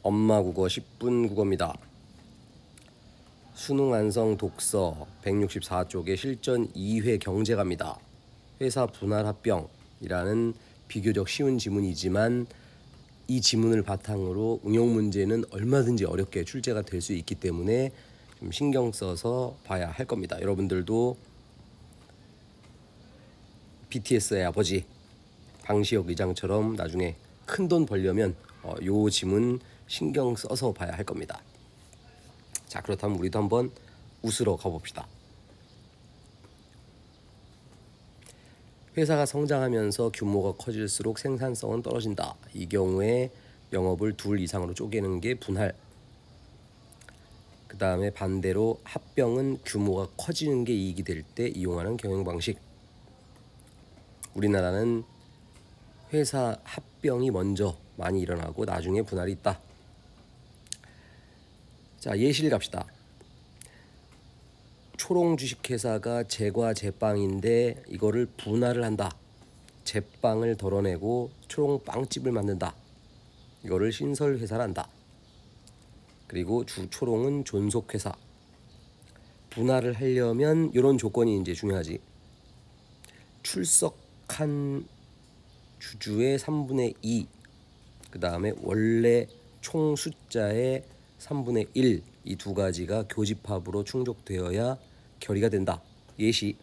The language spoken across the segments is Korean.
엄마 국어 10분 국어입니다. 수능 완성 독서 164쪽의 실전 2회 경제갑니다. 회사 분할 합병이라는 비교적 쉬운 지문이지만 이 지문을 바탕으로 응용 문제는 얼마든지 어렵게 출제가 될 수 있기 때문에 좀 신경 써서 봐야 할 겁니다. 여러분들도 BTS의 아버지 방시혁 의장처럼 나중에 큰 돈 벌려면 요 지문 신경 써서 봐야 할 겁니다. 자, 그렇다면 우리도 한번 웃으러 가봅시다. 회사가 성장하면서 규모가 커질수록 생산성은 떨어진다. 이 경우에 영업을 둘 이상으로 쪼개는 게 분할. 그 다음에 반대로 합병은 규모가 커지는 게 이익이 될 때 이용하는 경영 방식. 우리나라는 회사 합병이 먼저 많이 일어나고 나중에 분할이 있다. 자, 예시를 갑시다. 초롱 주식회사가 제과 제빵인데 이거를 분할을 한다. 제빵을 덜어내고 초롱 빵집을 만든다. 이거를 신설회사란다. 그리고 주초롱은 존속회사. 분할을 하려면 이런 조건이 이제 중요하지. 출석한 주주의 3분의 2, 그 다음에 원래 총 숫자의 3분의 1, 이 두 가지가 교집합으로 충족되어야 결의가 된다. 예시,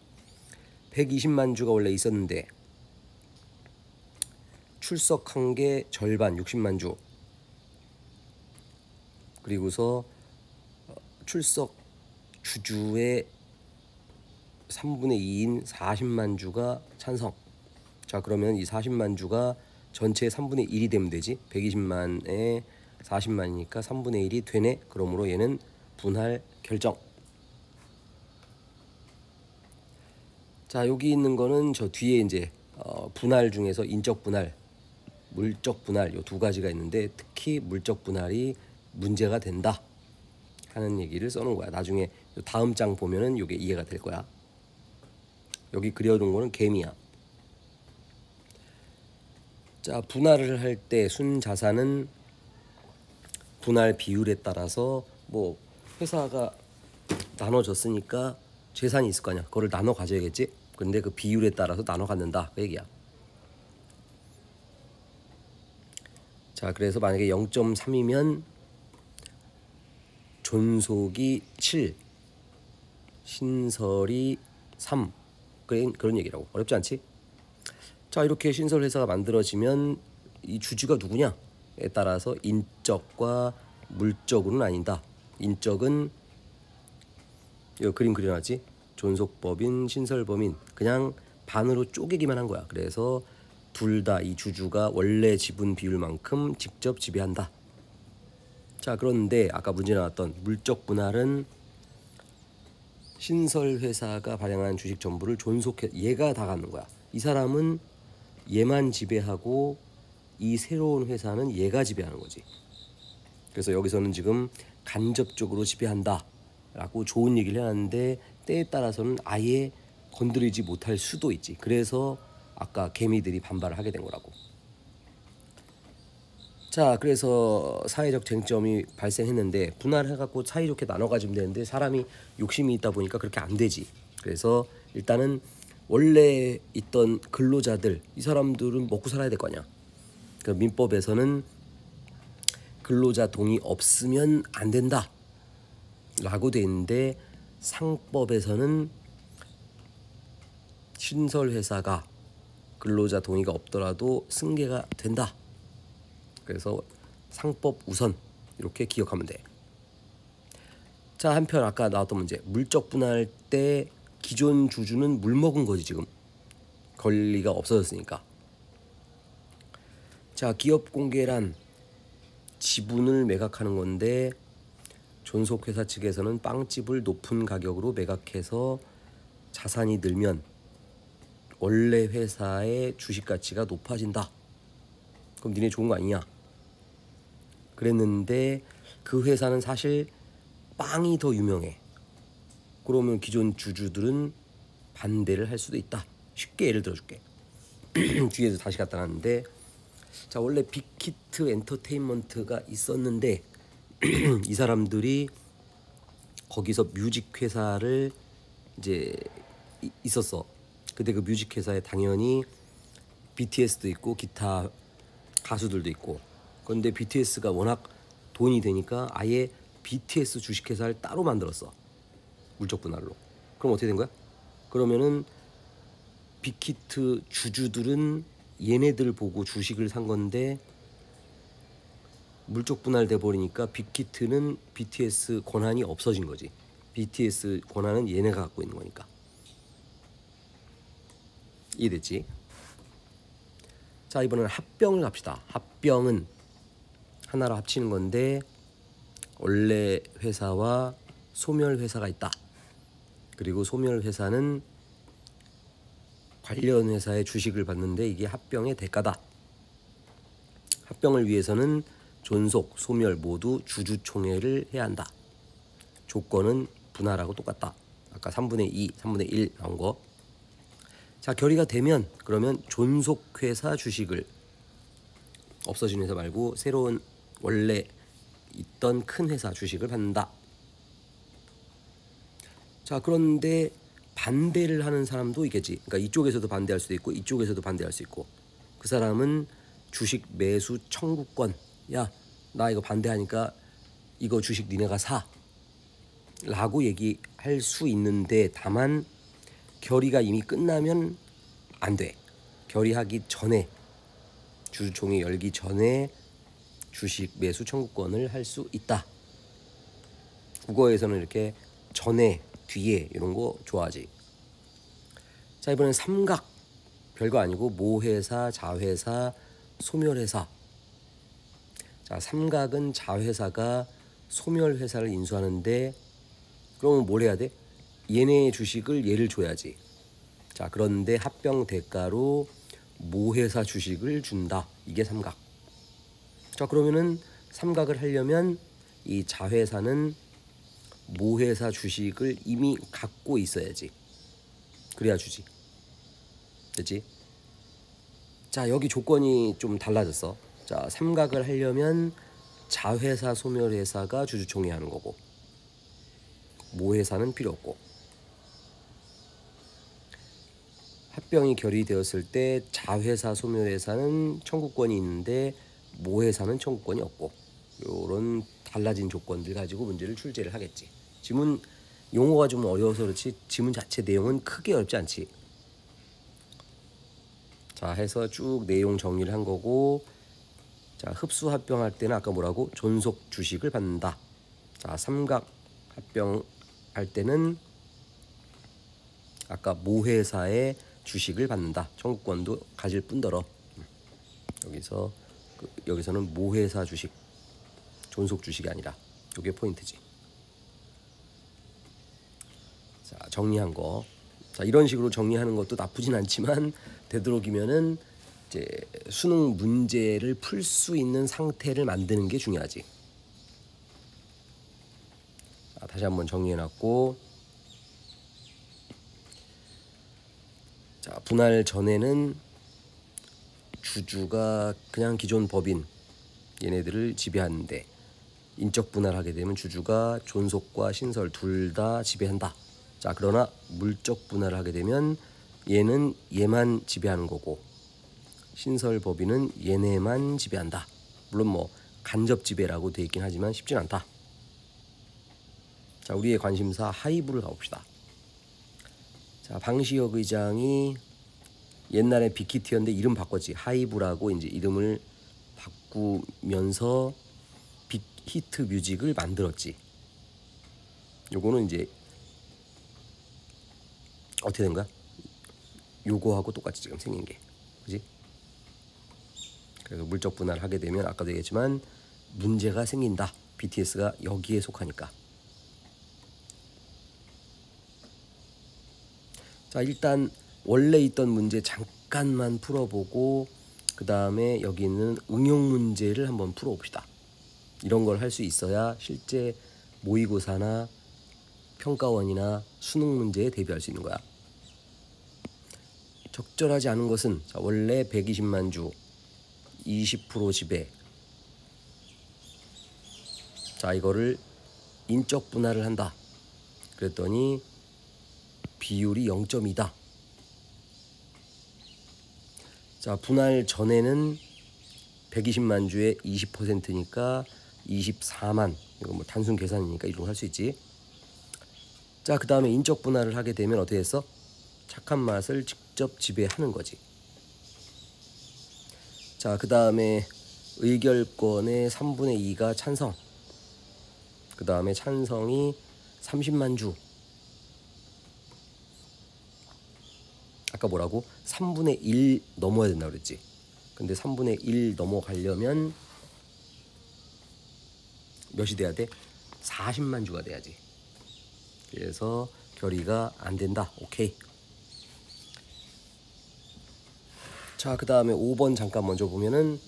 120만 주가 원래 있었는데 출석한 게 절반 60만 주, 그리고서 출석 주주의 3분의 2인 40만 주가 찬성. 자, 그러면 이 40만 주가 전체의 3분의 1이 되면 되지. 120만에 40만이니까 3분의 1이 되네. 그러므로 얘는 분할 결정. 자, 여기 있는 거는 저 뒤에 이제 분할 중에서 인적 분할, 물적 분할 요 두 가지가 있는데 특히 물적 분할이 문제가 된다 하는 얘기를 써놓은 거야. 나중에 다음 장 보면은 이게 이해가 될 거야. 여기 그려둔 거는 개미야. 자, 분할을 할 때 순자산은 분할 비율에 따라서 뭐 회사가 나눠졌으니까 재산이 있을 거 아니야. 그거를 나눠 가져야겠지. 근데 그 비율에 따라서 나눠 갖는다 그 얘기야. 자, 그래서 만약에 0.3이면 존속이 7, 신설이 3, 그런 얘기라고. 어렵지 않지? 자, 이렇게 신설회사가 만들어지면 이 주주가 누구냐에 따라서 인적과 물적으로는 아니다. 인적은 이 그림 그려놨지? 존속법인, 신설법인, 그냥 반으로 쪼개기만 한 거야. 그래서 둘 다 이 주주가 원래 지분 비율만큼 직접 지배한다. 자, 그런데 아까 문제 나왔던 물적 분할은 신설회사가 발행한 주식 전부를 존속해, 얘가 다 갖는 거야. 이 사람은 얘만 지배하고 이 새로운 회사는 얘가 지배하는 거지. 그래서 여기서는 지금 간접적으로 지배한다 라고 좋은 얘기를 해놨는데 때에 따라서는 아예 건드리지 못할 수도 있지. 그래서 아까 개미들이 반발을 하게 된 거라고. 자, 그래서 사회적 쟁점이 발생했는데 분할해갖고 사이좋게 나눠 가지면 되는데 사람이 욕심이 있다 보니까 그렇게 안 되지. 그래서 일단은 원래 있던 근로자들, 이 사람들은 먹고 살아야 될 거 아니야. 그 민법에서는 근로자 동의 없으면 안 된다 라고 돼 있는데 상법에서는 신설회사가 근로자 동의가 없더라도 승계가 된다. 그래서 상법 우선 이렇게 기억하면 돼. 자, 한편 아까 나왔던 문제, 물적 분할 때 기존 주주는 물 먹은 거지. 지금 권리가 없어졌으니까. 자, 기업 공개란 지분을 매각하는 건데 존속회사 측에서는 빵집을 높은 가격으로 매각해서 자산이 늘면 원래 회사의 주식 가치가 높아진다. 그럼 니네 좋은 거 아니냐? 그랬는데 그 회사는 사실 빵이 더 유명해. 그러면 기존 주주들은 반대를 할 수도 있다. 쉽게 예를 들어줄게. 뒤에서 다시 갖다 놨는데 자, 원래 빅히트 엔터테인먼트가 있었는데 이 사람들이 거기서 뮤직 회사를 이제 있었어. 근데 그 뮤직 회사에 당연히 BTS도 있고 기타 가수들도 있고. 그런데 BTS가 워낙 돈이 되니까 아예 BTS 주식회사를 따로 만들었어. 물적 분할로. 그럼 어떻게 된 거야? 그러면은 빅히트 주주들은 얘네들 보고 주식을 산 건데 물적 분할돼 버리니까 빅히트는 BTS 권한이 없어진 거지. BTS 권한은 얘네가 갖고 있는 거니까. 이해됐지? 자, 이번에는 합병을 갑시다. 합병은 하나로 합치는 건데 원래 회사와 소멸 회사가 있다. 그리고 소멸 회사는 관련 회사의 주식을 받는데 이게 합병의 대가다. 합병을 위해서는 존속, 소멸 모두 주주총회를 해야 한다. 조건은 분할하고 똑같다. 아까 3분의 2, 3분의 1 나온 거. 자, 결의가 되면 그러면 존속 회사 주식을 없어진 회사 말고 새로운 원래 있던 큰 회사 주식을 받는다. 자, 그런데 반대를 하는 사람도 있겠지. 그러니까 이쪽에서도 반대할 수도 있고 이쪽에서도 반대할 수 있고. 그 사람은 주식 매수 청구권. 야, 나 이거 반대하니까 이거 주식 니네가 사 라고 얘기할 수 있는데 다만 결의가 이미 끝나면 안 돼. 결의하기 전에 주주총회 열기 전에 주식 매수 청구권을 할 수 있다. 국어에서는 이렇게 전에 뒤에 이런 거 좋아하지. 자, 이번엔 삼각. 별거 아니고 모회사, 자회사, 소멸회사. 자, 삼각은 자회사가 소멸회사를 인수하는데 그러면 뭘 해야 돼? 얘네의 주식을 얘를 줘야지. 자, 그런데 합병 대가로 모회사 주식을 준다. 이게 삼각. 자, 그러면은 삼각을 하려면 이 자회사는 모회사 주식을 이미 갖고 있어야지. 그래야 주지. 됐지? 자, 여기 조건이 좀 달라졌어. 자, 삼각을 하려면 자회사 소멸회사가 주주총회 하는 거고 모회사는 필요 없고. 합병이 결의되었을 때 자회사 소멸회사는 청구권이 있는데 모회사는 청구권이 없고. 요런 달라진 조건들 가지고 문제를 출제를 하겠지. 지문 용어가 좀 어려워서 그렇지 지문 자체 내용은 크게 어렵지 않지. 자, 해서 쭉 내용 정리를 한 거고. 자, 흡수 합병할 때는 아까 뭐라고? 존속 주식을 받는다. 자, 삼각 합병할 때는 아까 모회사의 주식을 받는다. 청구권도 가질 뿐더러 여기서는 모회사 주식, 존속 주식이 아니라. 이게 포인트지. 자, 정리한 거. 자, 이런 식으로 정리하는 것도 나쁘진 않지만 되도록이면은 이제 수능 문제를 풀 수 있는 상태를 만드는 게 중요하지. 자, 다시 한번 정리해놨고. 자, 분할 전에는 주주가 그냥 기존 법인 얘네들을 지배하는데 인적 분할하게 되면 주주가 존속과 신설 둘 다 지배한다. 자, 그러나 물적 분할을 하게 되면 얘는 얘만 지배하는 거고 신설 법인은 얘네만 지배한다. 물론 뭐 간접 지배라고 돼 있긴 하지만 쉽진 않다. 자, 우리의 관심사 하이브를 가봅시다. 자, 방시혁 의장이 옛날에 빅히트였는데 이름 바꿨지. 하이브라고 이제 이름을 바꾸면서 빅히트 뮤직을 만들었지. 요거는 이제 어떻게 된 거야? 요거하고 똑같이 지금 생긴 게. 그지? 그래서 물적 분할을 하게 되면 아까도 얘기했지만 문제가 생긴다. BTS가 여기에 속하니까. 자, 일단 원래 있던 문제 잠깐만 풀어보고 그 다음에 여기 있는 응용 문제를 한번 풀어봅시다. 이런 걸 할 수 있어야 실제 모의고사나 평가원이나 수능 문제에 대비할 수 있는 거야. 적절하지 않은 것은 자, 원래 120만 주 20% 지배. 자, 이거를 인적 분할을 한다. 그랬더니 비율이 0.2다. 자, 분할 전에는 120만 주에 20%니까 24만. 이거 뭐 단순 계산이니까 이런 거 할 수 있지. 자, 그 다음에 인적 분할을 하게 되면 어떻게 했어? 착한 맛을 직접 지배하는 거지. 자, 그 다음에 의결권의 3분의 2가 찬성. 그 다음에 찬성이 30만 주. 아까 뭐라고? 3분의 1 넘어야 된다고 그랬지. 근데 3분의 1 넘어가려면 몇이 돼야 돼? 40만 주가 돼야지. 그래서 결의가 안 된다. 오케이. 자, 그 다음에 5번 잠깐 먼저 보면은,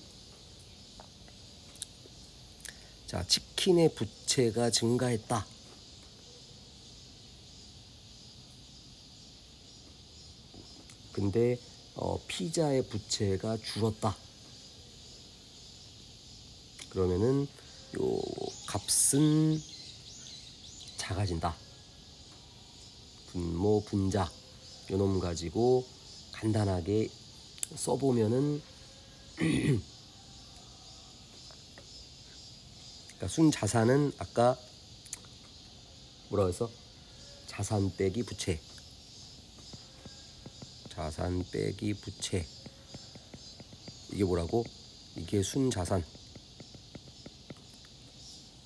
자, 치킨의 부채가 증가했다. 근데 피자의 부채가 줄었다. 그러면은 요 값은 작아진다. 분모 분자 요 놈 가지고 간단하게 써보면은 그러니까 순자산은 아까 뭐라고 했어? 자산 빼기 부채. 자산 빼기 부채. 이게 뭐라고? 이게 순자산.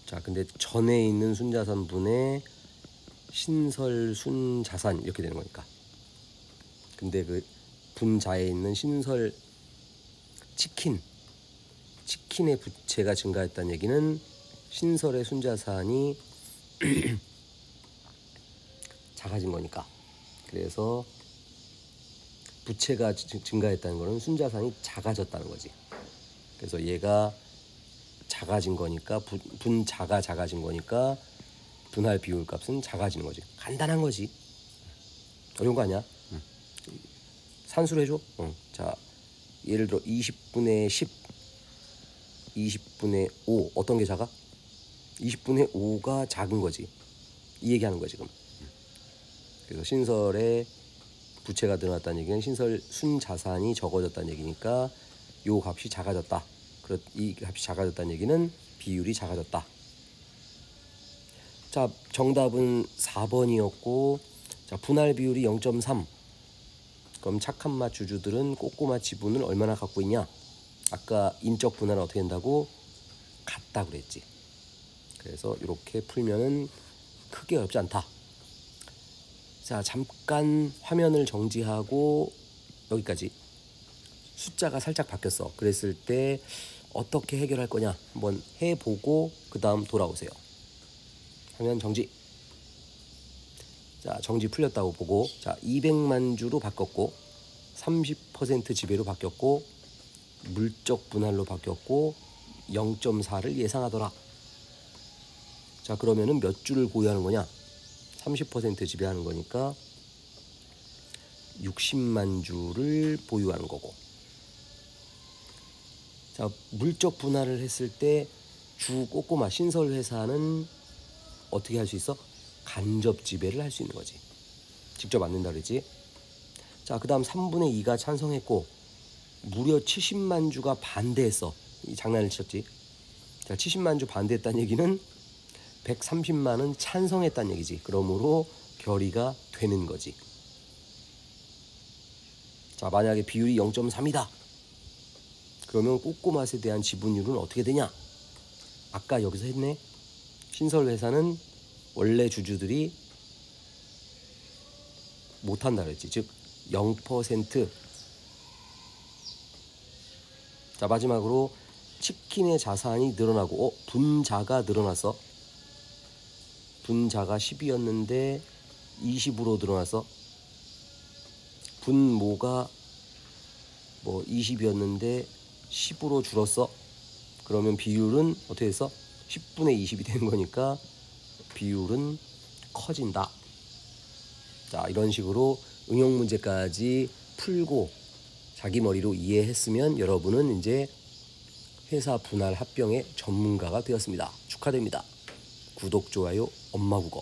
자, 근데 전에 있는 순자산분의 신설 순자산 이렇게 되는 거니까. 근데 그 분자에 있는 신설 치킨의 부채가 증가했다는 얘기는 신설의 순자산이 작아진 거니까. 그래서 부채가 증가했다는 거는 순자산이 작아졌다는 거지. 그래서 얘가 작아진 거니까 분자가 작아진 거니까 분할 비율 값은 작아지는 거지. 간단한 거지. 어려운 거 아니야? 산수로 해줘. 자, 예를 들어 20분의 10, 20분의 5 어떤 게 작아? 20분의 5가 작은 거지. 이 얘기하는 거지 지금. 그래서 신설의 부채가 늘어났다는 얘기는 신설 순자산이 적어졌다는 얘기니까 요 값이 작아졌다. 이 값이 작아졌다는 얘기는 비율이 작아졌다. 자, 정답은 4번이었고, 자, 분할 비율이 0.3. 그럼 착한 맛 주주들은 꼬꼬마 지분을 얼마나 갖고 있냐? 아까 인적 분할은 어떻게 된다고? 같다 그랬지. 그래서 이렇게 풀면은 크게 어렵지 않다. 자, 잠깐 화면을 정지하고 여기까지. 숫자가 살짝 바뀌었어. 그랬을 때 어떻게 해결할 거냐 한번 해보고 그 다음 돌아오세요. 화면 정지. 자, 정지 풀렸다고 보고, 자, 200만 주로 바뀌었고 30% 지배로 바뀌었고 물적 분할로 바뀌었고 0.4를 예상하더라. 자, 그러면은 몇 주를 보유하는 거냐? 30% 지배하는 거니까 60만 주를 보유하는 거고. 자, 물적 분할을 했을 때 주 꼬꼬마 신설 회사는 어떻게 할 수 있어? 간접 지배를 할 수 있는 거지. 직접 안 된다 그랬지. 자, 그 다음 3분의 2가 찬성했고 무려 70만 주가 반대했어. 이 장난을 쳤지. 자, 70만 주 반대했다는 얘기는 130만은 찬성했다는 얘기지. 그러므로 결의가 되는 거지. 자, 만약에 비율이 0.3이다. 그러면 꼬꼬맛에 대한 지분율은 어떻게 되냐? 아까 여기서 했네. 신설회사는 원래 주주들이 못한다 그랬지. 즉 0%. 자, 마지막으로 치킨의 자산이 늘어나고 분자가 늘어났어. 분자가 10이었는데 20으로 늘어났어. 분모가 뭐 20이었는데 10으로 줄었어. 그러면 비율은 어떻게 됐어? 10분의 20이 되는 거니까 비율은 커진다. 자, 이런 식으로 응용 문제까지 풀고 자기 머리로 이해했으면 여러분은 이제 회사 분할 합병의 전문가가 되었습니다. 축하드립니다. 구독, 좋아요, 엄마국어.